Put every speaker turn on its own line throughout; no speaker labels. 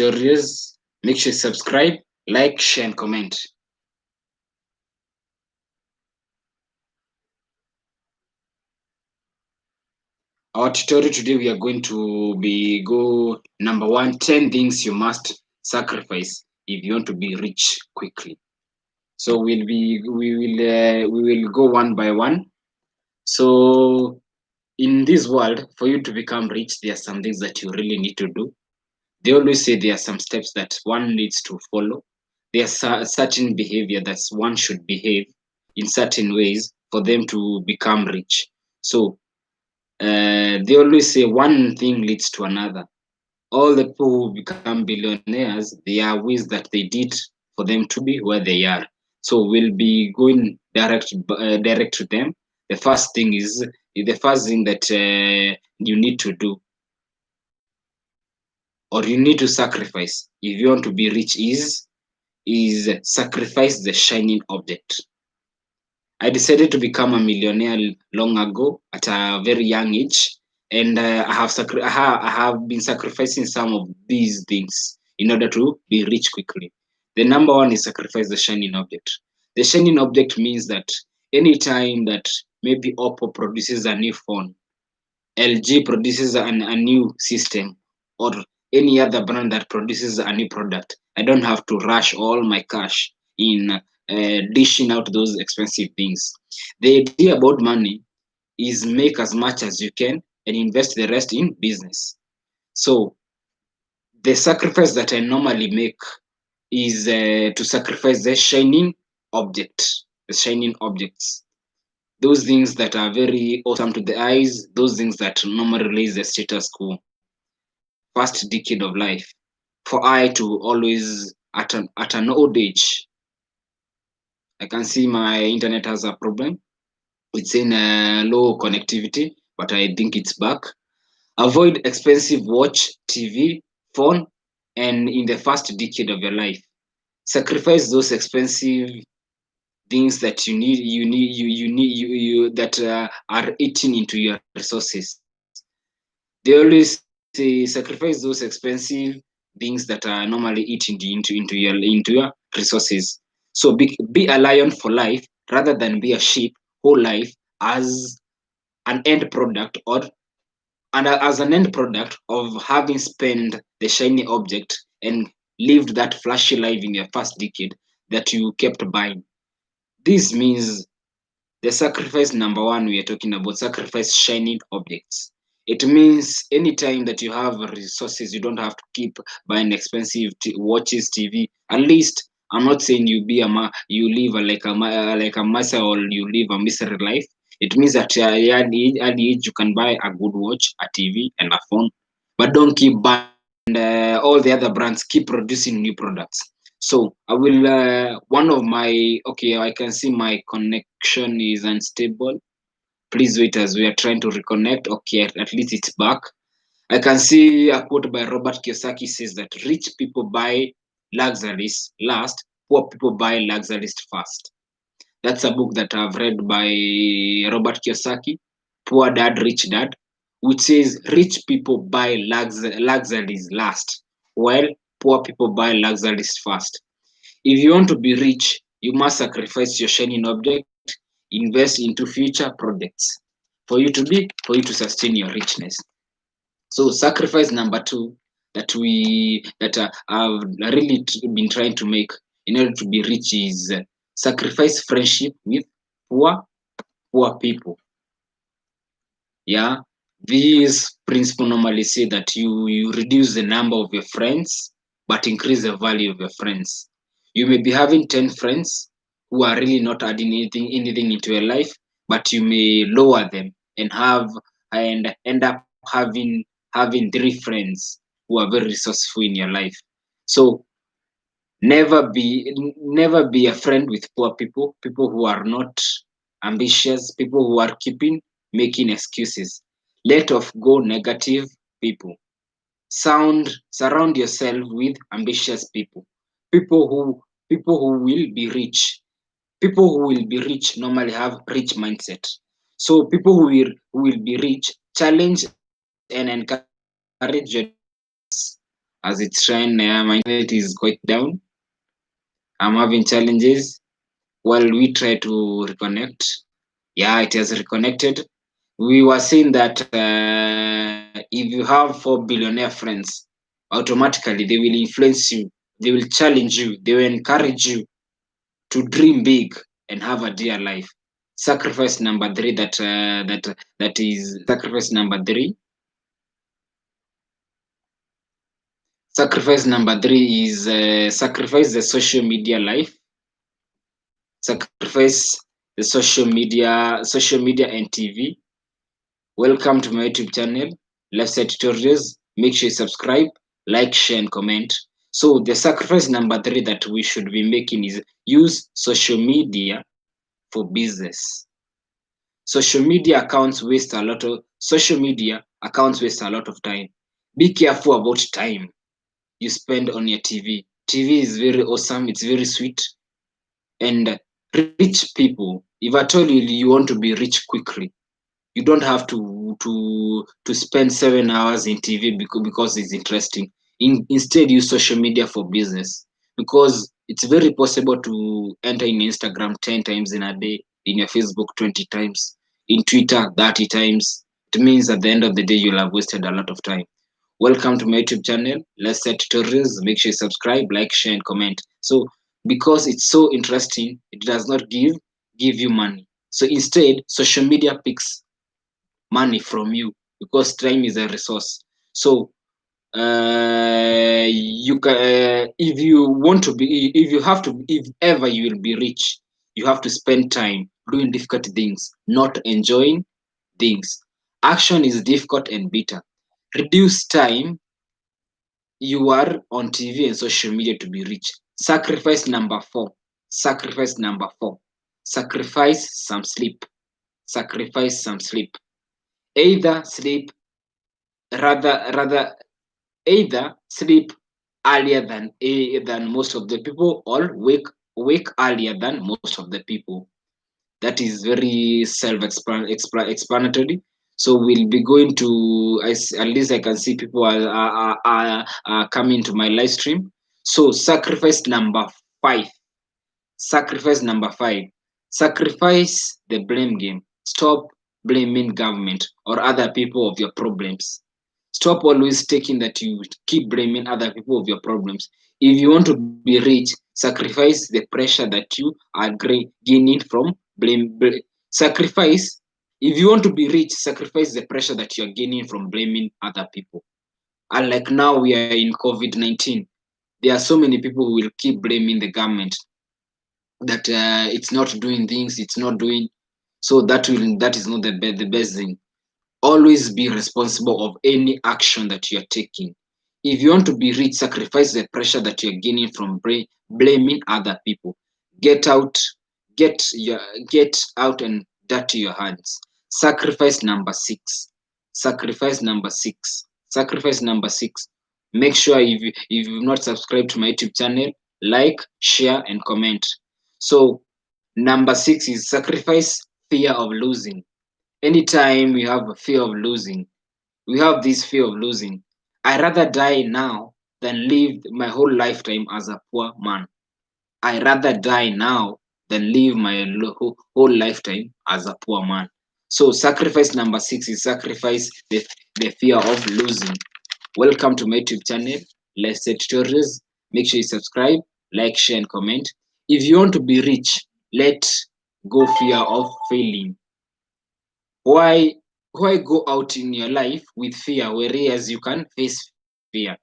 tutorials. Make sure you subscribe, like, share, and comment. Our tutorial today, we are going to go number 1, 10 things you must sacrifice if you want to be rich quickly. So we will go one by one. So in this world, for you to become rich, there are some things that you really need to do. They always say there are some steps that one needs to follow. There's a certain behavior that one should behave in certain ways for them to become rich. So they always say one thing leads to another. All the people who become billionaires, there are ways that they did for them to be where they are. So we'll be going direct to them. The first thing that you need to do, or you need to sacrifice if you want to be rich, is sacrifice the shining object. I decided to become a millionaire long ago at a very young age, and I have been sacrificing some of these things in order to be rich quickly. The number one is sacrifice the shining object. The shining object means that anytime that maybe Oppo produces a new phone, LG produces a new system, or any other brand that produces a new product, I don't have to rush all my cash in dishing out those expensive things. The idea about money is make as much as you can and invest the rest in business. So the sacrifice that I normally make is to sacrifice the shining objects, those things that are very awesome to the eyes, those things that normally raise the status quo. First decade of life, for I to always at an old age, I can see my internet has a problem. It's in low connectivity, but I think it's back. Avoid expensive watch, TV, phone, and in the first decade of your life, sacrifice those expensive things that you that are eating into your resources. They always say sacrifice those expensive things that are normally eating into your resources. So be a lion for life rather than be a sheep whole life as an end product, or and as an end product of having spent the shiny object and lived that flashy life in your first decade that you kept buying. This means the sacrifice number one, we are talking about sacrifice shining objects. It means anytime that you have resources, you don't have to keep buying expensive watches, TV. At least, I'm not saying you live like a miser, or you live a miserable life. It means that at early age you can buy a good watch, a TV, and a phone, but don't keep buying. All the other brands keep producing new products. So I will one of my okay, I can see my connection is unstable. Please wait as we are trying to reconnect. Okay, at least it's back. I can see a quote by Robert Kiyosaki says that rich people buy luxuries last, poor people buy luxuries first. That's a book that I've read by Robert Kiyosaki, Poor Dad, Rich Dad, which says rich people buy luxuries last, while poor people buy luxuries first. If you want to be rich, you must sacrifice your shining object, invest into future projects for you to sustain your richness. So sacrifice number two that I've really been trying to make in order to be rich is sacrifice friendship with poor poor people. Yeah, these principle normally say that you reduce the number of your friends but increase the value of your friends. You may be having 10 friends who are really not adding anything into your life, but you may lower them and end up having 3 friends who are very resourceful in your life. So never be a friend with poor people, people who are not ambitious, people who are making excuses. Let off go negative people. Surround yourself with ambitious people. People who people who will be rich. People who will be rich normally have rich mindset. So people who will be rich challenge and encourage your as it's trying. My internet is quite down. I'm having challenges while we try to reconnect. Yeah, it has reconnected. We were saying that if you have 4 billionaire friends, automatically they will influence you, they will challenge you, they will encourage you to dream big and have a dear life. Sacrifice number three that is sacrifice number three. Sacrifice number three is sacrifice the social media life. Sacrifice the social media and TV. Welcome to my YouTube channel, Left Side Tutorials. Make sure you subscribe, like, share, and comment. So the sacrifice number three that we should be making is use social media for business. Social media accounts waste a lot of time. Be careful about time you spend on your TV. TV is very awesome, it's very sweet, and rich people. If at all you want to be rich quickly, you don't have to spend 7 hours in TV because it's interesting. Instead, use social media for business, because it's very possible to enter in Instagram 10 times in a day, in your Facebook 20 times, in Twitter 30 times. It means at the end of the day you'll have wasted a lot of time. Welcome to my YouTube channel. Let's set tutorials. Make sure you subscribe, like, share, and comment. So because it's so interesting, it does not give you money. So instead, social media picks money from you, because time is a resource. So you can if you want to be if you have to if ever you will be rich, you have to spend time doing difficult things, not enjoying things. Action is difficult and bitter. Reduce time you are on TV and social media to be rich. Sacrifice number four. Sacrifice number four. Sacrifice some sleep. Sacrifice some sleep. Either sleep rather either sleep earlier than most of the people, or wake earlier than most of the people. That is very self-explanatory. So we'll be going to, at least I can see people are coming to my live stream. So sacrifice number five, sacrifice the blame game. Stop blaming government or other people of your problems. Stop always taking that you keep blaming other people of your problems. If you want to be rich, sacrifice the pressure that you are gaining from sacrifice. If you want to be rich, sacrifice the pressure that you're gaining from blaming other people. And like now we are in COVID-19, there are so many people who will keep blaming the government that it's not doing things, it's not doing. So that is not the best thing. Always be responsible of any action that you are taking. If you want to be rich, sacrifice the pressure that you're gaining from blaming other people. Get out, get out and dirty your hands. Sacrifice number six. Sacrifice number six. Sacrifice number six. Make sure if you've not subscribed to my YouTube channel, like, share, and comment. So number six is sacrifice fear of losing. Anytime we have a fear of losing, we have this fear of losing. I rather die now than live my whole lifetime as a poor man. I rather die now than live my whole lifetime as a poor man. So sacrifice number six is sacrifice the fear of losing. Welcome to my YouTube channel, Let's Say Tutorials. Make sure you subscribe, like, share, and comment. If you want to be rich, let go fear of failing. Why why go out in your life with fear, whereas you can face fear?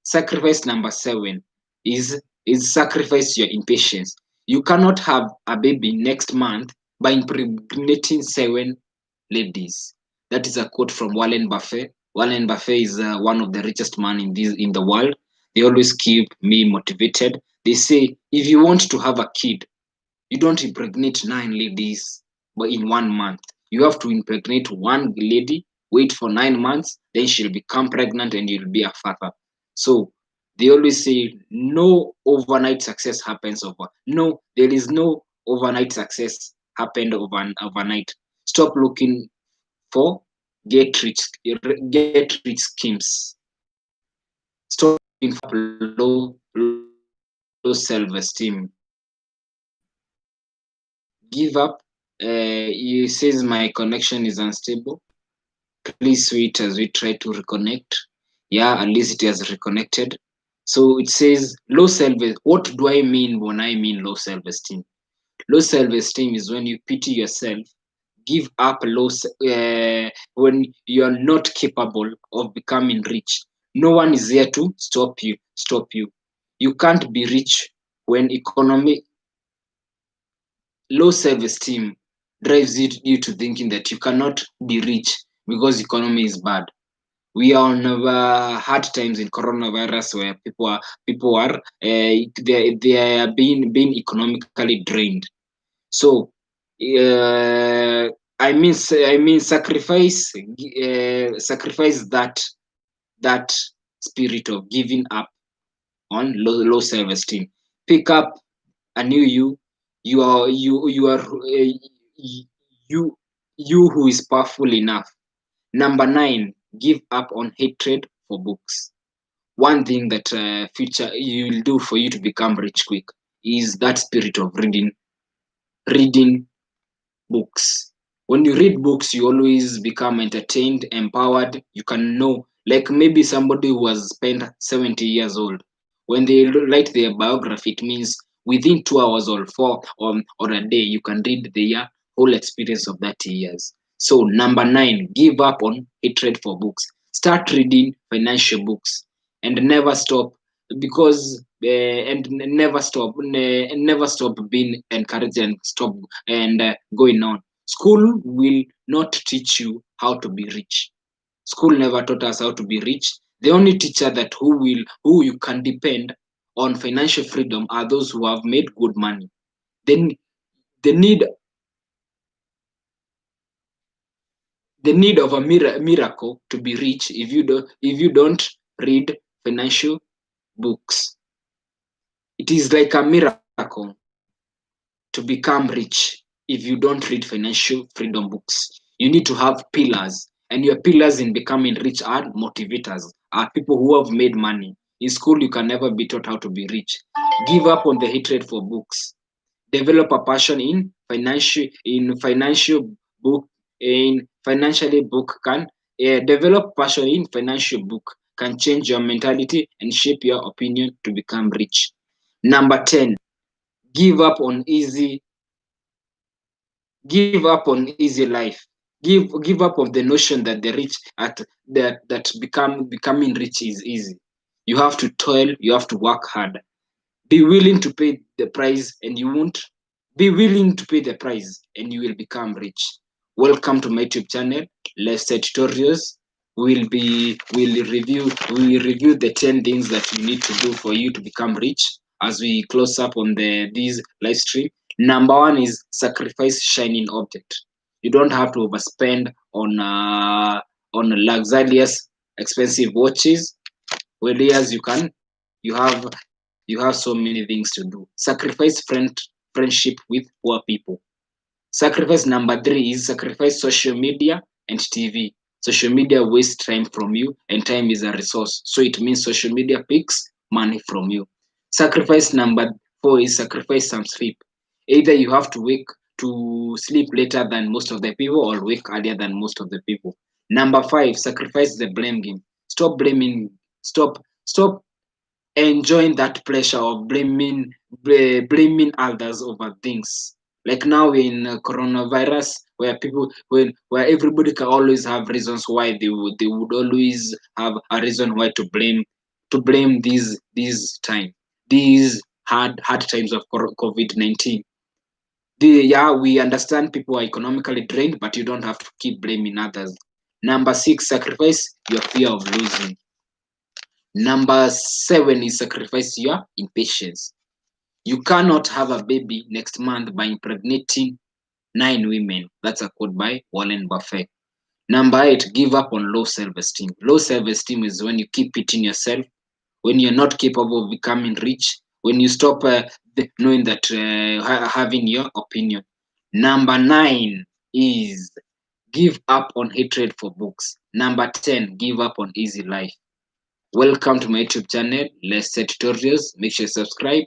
Sacrifice number seven is sacrifice your impatience. You cannot have a baby next month by impregnating 7 ladies. That is a quote from Warren Buffett. Warren Buffett is one of the richest man in the world. They always keep me motivated. They say if you want to have a kid, you don't impregnate 9 ladies but in 1 month. You have to impregnate one lady, wait for 9 months, then she'll become pregnant and you'll be a father. So they always say no overnight success happens over. No, there is no overnight success happened overnight. Stop looking for get rich get rich schemes. Stop low self-esteem. Give up. He says my connection is unstable. Please wait as we try to reconnect. Yeah, at least it has reconnected. So it says low self. What do I mean when I mean low self-esteem? Low self-esteem is when you pity yourself, give up when you are not capable of becoming rich. No one is there to stop you. You can't be rich when economy low self-esteem drives you to thinking that you cannot be rich because economy is bad. We are on hard times in coronavirus where people are they are being economically drained. So I mean sacrifice that spirit of giving up on low self-esteem. Pick up a new you. You are you you who is powerful enough. Number 9, give up on hatred for books. One thing that future you will do for you to become rich quick is that spirit of reading books. When you read books, you always become entertained, empowered. You can know, like maybe somebody who has spent 70 years old. When they write their biography, it means within 2 hours or four or a day, you can read their whole experience of that years. So, number 9, give up on hatred for books. Start reading financial books and never stop because and never stop being encouraged and stop and going on. School will not teach you how to be rich. School never taught us how to be rich. The only teacher that who you can depend on financial freedom are those who have made good money. Then the need the need of a miracle to be rich if you don't read financial books. It is like a miracle to become rich if you don't read financial freedom books. You need to have pillars, and your pillars in becoming rich are motivators, are people who have made money. In school, you can never be taught how to be rich. Give up on the hatred for books. Develop a passion in financial book in financially book can develop passion in financial book can change your mentality and shape your opinion to become rich. Number 10, give up on easy easy life. Give up of the notion that the rich at that becoming rich is easy. You have to toil, you have to work hard. Be willing to pay the price and you won't be willing to pay the price and you will become rich. Welcome to my YouTube channel, Lifestyle Tutorials. We'll review the 10 things that you need to do for you to become rich as we close up on this live stream. Number 1 is sacrifice shining object. You don't have to overspend on luxurious expensive watches. Well, yes, you have so many things to do. Sacrifice friendship with poor people. Sacrifice number 3 is sacrifice social media and TV. Social media wastes time from you, and time is a resource. So it means social media picks money from you. Sacrifice number 4 is sacrifice some sleep. Either you have to sleep later than most of the people or wake earlier than most of the people. Number 5, sacrifice the blame game. Stop blaming. Stop enjoying that pleasure of blaming others over things. Like now in coronavirus, where where everybody can always have reasons why they would always have a reason why to blame these hard times of COVID-19. Yeah, we understand people are economically drained, but you don't have to keep blaming others. Number 6, sacrifice your fear of losing. Number 7 is sacrifice your impatience. You cannot have a baby next month by impregnating 9 women. That's a quote by Warren Buffett. Number 8, give up on low self-esteem. Low self-esteem is when you keep beating yourself, when you're not capable of becoming rich, when you stop knowing that having your opinion. Number 9 is give up on hatred for books. Number 10, give up on easy life. Welcome to my YouTube channel, Let's Say Tutorials. Make sure you subscribe